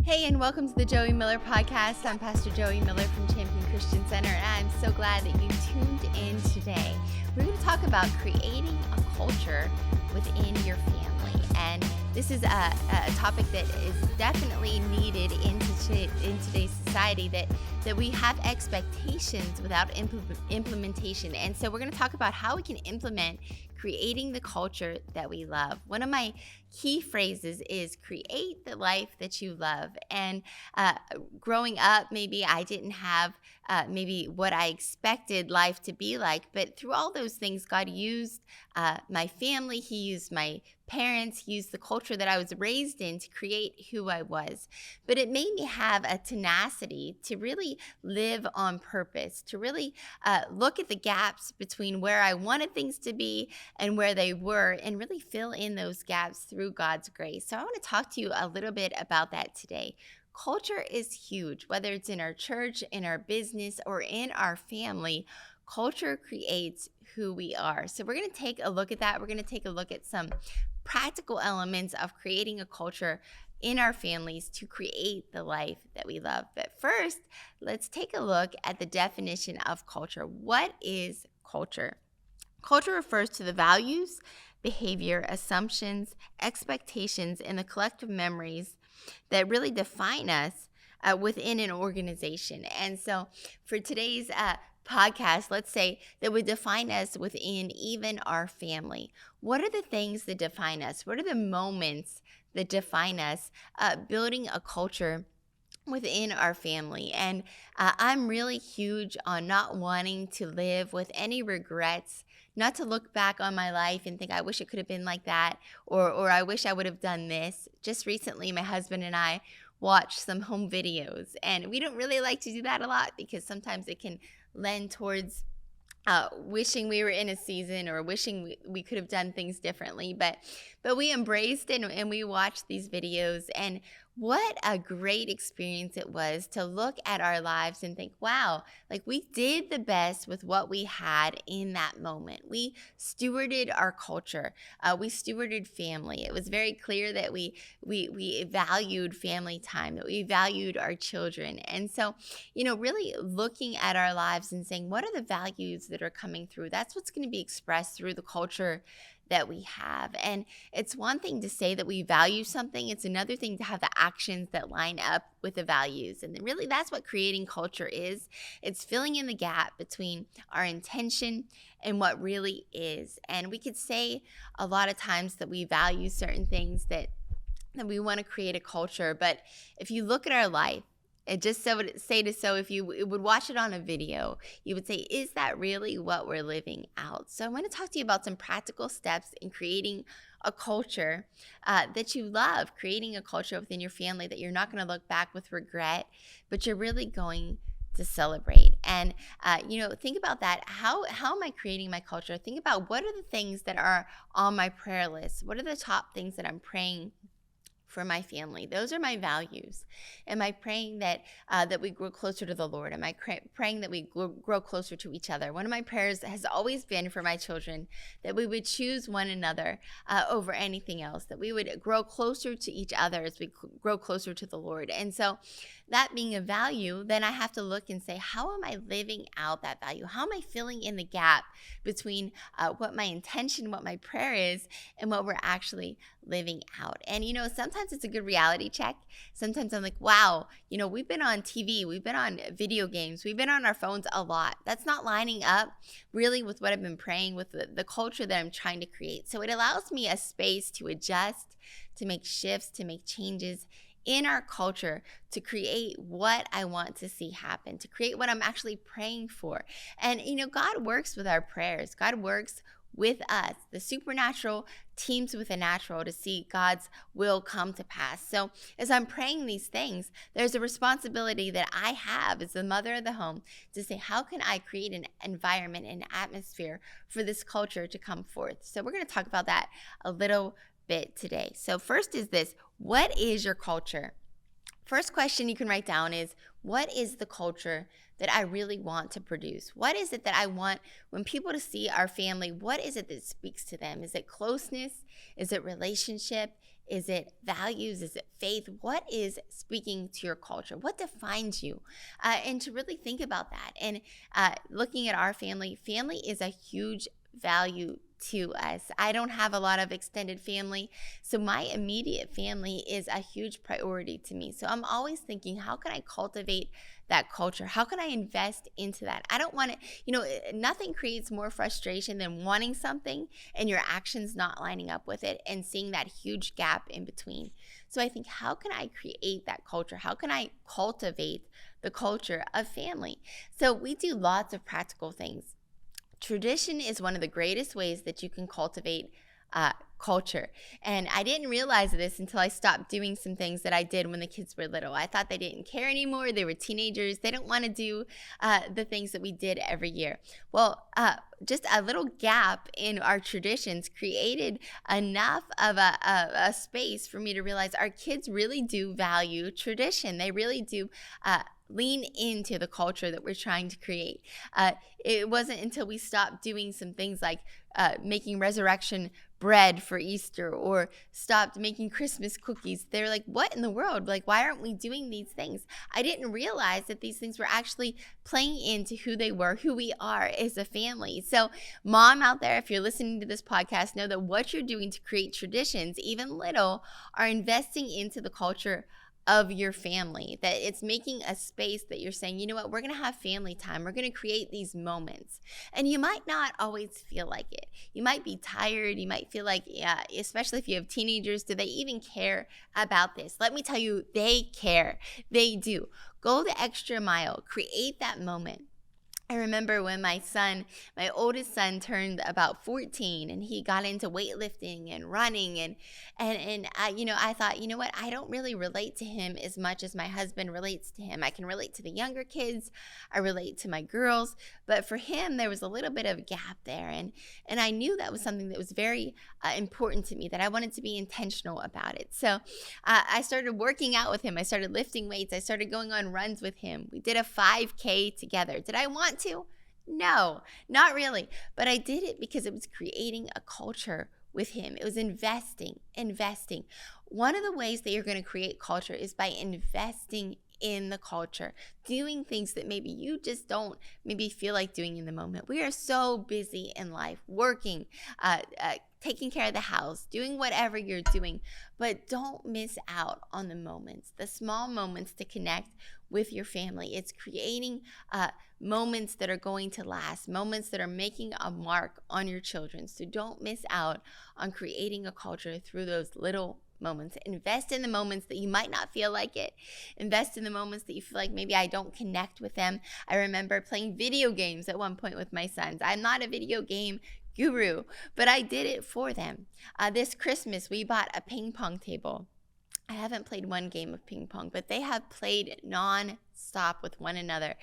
Hey, and welcome to the Joey Miller Podcast. I'm Pastor Joey Miller from Champion Christian Center, and I'm so glad that you tuned in today. We're going to talk about creating a culture within your family, and this is a topic that is definitely needed in today's society, that we have expectations without implementation. And so we're going to talk about how we can implement creating the culture that we love. One of my key phrases is create the life that you love. And growing up, maybe I didn't have maybe what I expected life to be like, but through all those things, God used my family, He used my parents, He used the culture that I was raised in to create who I was. But it made me have a tenacity to really live on purpose, to really look at the gaps between where I wanted things to be and where they were, and really fill in those gaps through God's grace. So I want to talk to you a little bit about that today. Culture is huge, whether it's in our church, in our business, or in our family. Culture creates who we are. So we're going to take a look at that. We're going to take a look at some practical elements of creating a culture in our families to create the life that we love. But first, let's take a look at the definition of culture. What is culture? Culture refers to the values, behavior, assumptions, expectations, and the collective memories that really define us within an organization. And so for today's podcast, let's say that would define us within even our family. What are the things that define us? What are the moments that define us building a culture within our family? And I'm really huge on not wanting to live with any regrets, not to look back on my life and think I wish it could have been like that, or I wish I would have done this. Just recently, my husband and I watched some home videos, and we don't really like to do that a lot because sometimes it can lend towards wishing we were in a season or wishing we could have done things differently. But we embraced it and we watched these videos, and what a great experience it was to look at our lives and think, wow, like we did the best with what we had in that moment. We stewarded our culture. We stewarded family. It was very clear that we valued family time, that we valued our children. And so, really looking at our lives and saying, what are the values that are coming through? That's what's going to be expressed through the culture that we have. And it's one thing to say that we value something. It's another thing to have the actions that line up with the values. And really, that's what creating culture is. It's filling in the gap between our intention and what really is. And we could say a lot of times that we value certain things, that we want to create a culture. But if you look at our life, it just so if you would watch it on a video, you would say, is that really what we're living out? So I want to talk to you about some practical steps in creating a culture that you love, creating a culture within your family that you're not going to look back with regret, but you're really going to celebrate. And, think about that. How am I creating my culture? Think about what are the things that are on my prayer list? What are the top things that I'm praying for my family? Those are my values. Am I praying that we grow closer to the Lord? Am I praying that we grow closer to each other? One of my prayers has always been for my children that we would choose one another over anything else, that we would grow closer to each other as we grow closer to the Lord. And so that being a value, then I have to look and say, how am I living out that value? How am I filling in the gap between what my intention, what my prayer is, and what we're actually living out? And, sometimes it's a good reality check. Sometimes I'm like, wow, we've been on TV, we've been on video games, we've been on our phones a lot. That's not lining up really with what I've been praying, with the culture that I'm trying to create. So it allows me a space to adjust, to make shifts, to make changes in our culture, to create what I want to see happen, to create what I'm actually praying for. And, God works with our prayers. God works with us. The supernatural teams with the natural to see God's will come to pass. So as I'm praying these things, there's a responsibility that I have as the mother of the home to say, how can I create an environment, an atmosphere for this culture to come forth? So we're going to talk about that a little bit today. So first is this: what is your culture? First question you can write down is, what is the culture that I really want to produce? What is it that I want when people to see our family? What is it that speaks to them? Is it closeness? Is it relationship? Is it values? Is it faith? What is speaking to your culture? What defines you? And to really think about that. And looking at our family is a huge value to us. I don't have a lot of extended family, so my immediate family is a huge priority to me. So I'm always thinking, how can I cultivate that culture? How can I invest into that? I don't want to, nothing creates more frustration than wanting something and your actions not lining up with it and seeing that huge gap in between. So I think, how can I create that culture? How can I cultivate the culture of family? So we do lots of practical things. Tradition is one of the greatest ways that you can cultivate culture. And I didn't realize this until I stopped doing some things that I did when the kids were little. I thought they didn't care anymore. They were teenagers. They don't want to do the things that we did every year. Well, just a little gap in our traditions created enough of a space for me to realize our kids really do value tradition. They really do lean into the culture that we're trying to create. It wasn't until we stopped doing some things like making resurrection bread for Easter or stopped making Christmas cookies. They're like, what in the world? Like, why aren't we doing these things? I didn't realize that these things were actually playing into who they were, who we are as a family. So mom out there, if you're listening to this podcast, know that what you're doing to create traditions, even little, are investing into the culture of your family, that it's making a space that you're saying, you know what, we're going to have family time. We're going to create these moments. And you might not always feel like it. You might be tired. You might feel like, yeah, especially if you have teenagers, do they even care about this? Let me tell you, they care. They do. Go the extra mile. Create that moment. I remember when my oldest son turned about 14 and he got into weightlifting and running and I thought, you know what, I don't really relate to him as much as my husband relates to him. I can relate to the younger kids. I relate to my girls, but for him, there was a little bit of a gap there. And I knew that was something that was very important to me, that I wanted to be intentional about it. So I started working out with him. I started lifting weights. I started going on runs with him. We did a 5K together. Did I want to? No, not really. But I did it because it was creating a culture with him. It was investing. One of the ways that you're going to create culture is by investing in the culture, doing things that maybe you just don't maybe feel like doing in the moment. We are so busy in life, working, taking care of the house, doing whatever you're doing, but don't miss out on the moments, the small moments to connect with your family. It's creating moments that are going to last, moments that are making a mark on your children. So don't miss out on creating a culture through those little moments. Invest in the moments that you might not feel like it. Invest in the moments that you feel like maybe I don't connect with them. I remember playing video games at one point with my sons. I'm not a video game guru, but I did it for them. This Christmas, we bought a ping pong table. I haven't played one game of ping pong, but they have played non-stop with one another.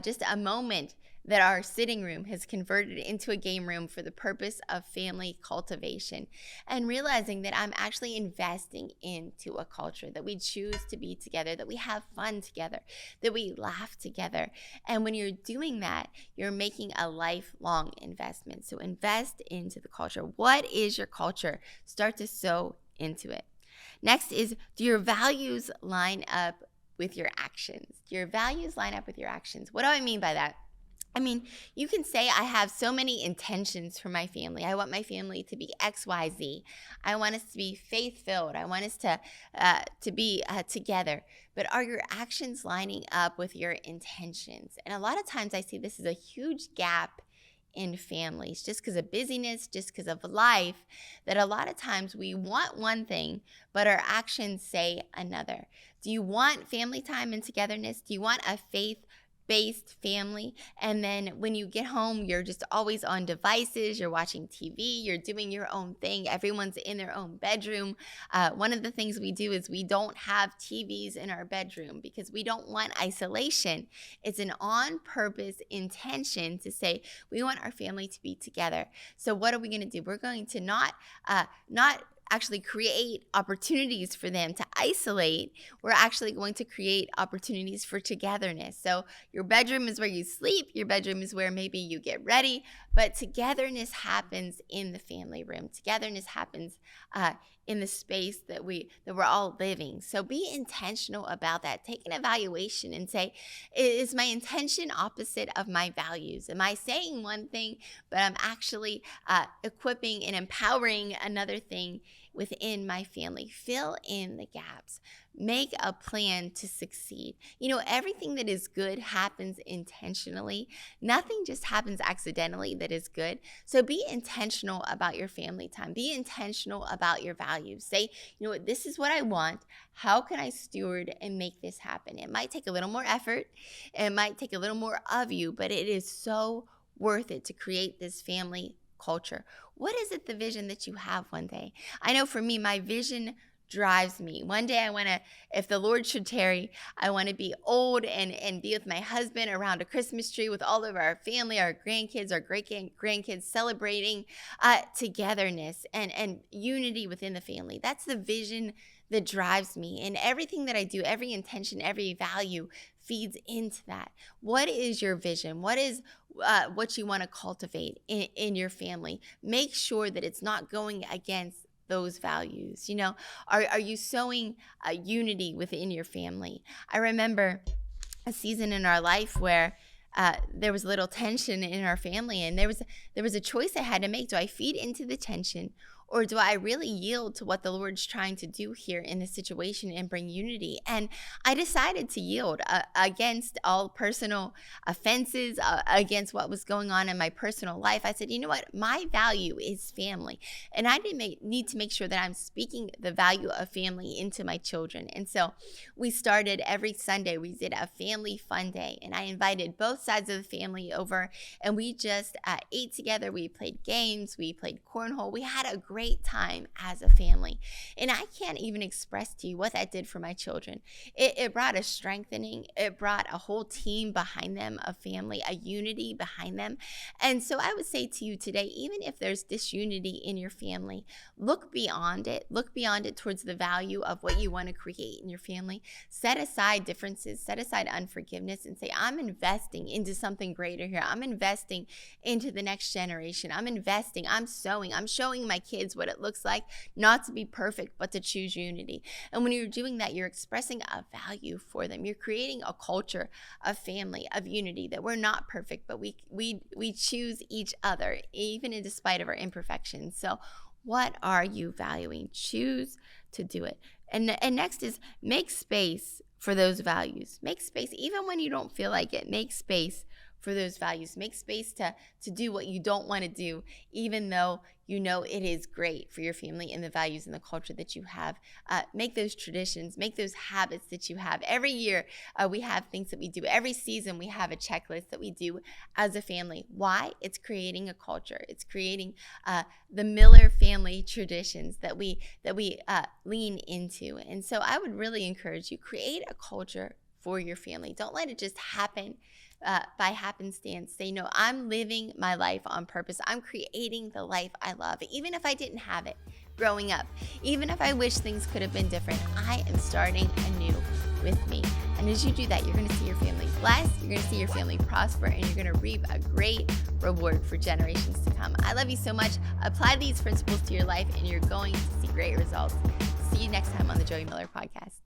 Just a moment that our sitting room has converted into a game room for the purpose of family cultivation, and realizing that I'm actually investing into a culture, that we choose to be together, that we have fun together, that we laugh together. And when you're doing that, you're making a lifelong investment. So invest into the culture. What is your culture? Start to sow into it. Next is, do your values line up with your actions? Do your values line up with your actions? What do I mean by that? I mean, you can say I have so many intentions for my family. I want my family to be X, Y, Z. I want us to be faith-filled. I want us to be together. But are your actions lining up with your intentions? And a lot of times I see this is a huge gap in families, just because of busyness, just because of life, that a lot of times we want one thing, but our actions say another. Do you want family time and togetherness? Do you want a faith-based family? And then when you get home, you're just always on devices, you're watching TV, you're doing your own thing, everyone's in their own bedroom. One of the things we do is we don't have TVs in our bedroom because we don't want isolation. It's an on-purpose intention to say we want our family to be together. So what are we going to do? We're going to not actually create opportunities for them to isolate, we're actually going to create opportunities for togetherness. So your bedroom is where you sleep, your bedroom is where maybe you get ready, but togetherness happens in the family room. Togetherness happens in the space that we're all living. So be intentional about that. Take an evaluation and say, is my intention opposite of my values? Am I saying one thing, but I'm actually equipping and empowering another thing within my family? Fill in the gaps. Make a plan to succeed. Everything that is good happens intentionally. Nothing just happens accidentally that is good. So be intentional about your family time. Be intentional about your values. Say, this is what I want. How can I steward and make this happen? It might take a little more effort. It might take a little more of you, but it is so worth it to create this family culture. What is it, the vision that you have one day? I know for me, my vision drives me. One day I want to, if the Lord should tarry, I want to be old and be with my husband around a Christmas tree with all of our family, our grandkids, our great-grandkids, celebrating togetherness and unity within the family. That's the vision that drives me. And everything that I do, every intention, every value feeds into that. What is your vision? What is what you want to cultivate in your family? Make sure that it's not going against those values. Are you sowing unity within your family? I remember a season in our life where there was a little tension in our family, and there was a choice I had to make. Do I feed into the tension, or do I really yield to what the Lord's trying to do here in this situation and bring unity? And I decided to yield against all personal offenses, against what was going on in my personal life. I said, you know what? My value is family. And I need to make sure that I'm speaking the value of family into my children. And so we started every Sunday, we did a family fun day. And I invited both sides of the family over, and we just ate together. We played games, we played cornhole. We had a great time as a family. And I can't even express to you what that did for my children. It brought a strengthening. It brought a whole team behind them, a family, a unity behind them. And so I would say to you today, even if there's disunity in your family, look beyond it. Look beyond it towards the value of what you want to create in your family. Set aside differences, set aside unforgiveness, and say, I'm investing into something greater here. I'm investing into the next generation. I'm sowing, I'm showing my kids what it looks like not to be perfect, but to choose unity. And when you're doing that, you're expressing a value for them. You're creating a culture of family, of unity, that we're not perfect, but we choose each other, even in despite of our imperfections. So what are you valuing? Choose to do it. And next is make space for those values. Make space, even when you don't feel like it. Make space for those values. Make space to do what you don't want to do, even though you know it is great for your family and the values and the culture that you have. Make those traditions, make those habits that you have. Every year, we have things that we do. Every season, we have a checklist that we do as a family. Why? It's creating a culture. It's creating the Miller family traditions that we lean into. And so I would really encourage you, create a culture for your family. Don't let it just happen by happenstance. Say, no, I'm living my life on purpose. I'm creating the life I love. Even if I didn't have it growing up, even if I wish things could have been different, I am starting anew with me. And as you do that, you're going to see your family blessed, you're going to see your family prosper, and you're going to reap a great reward for generations to come. I love you so much. Apply these principles to your life, and you're going to see great results. See you next time on the Joey Miller Podcast.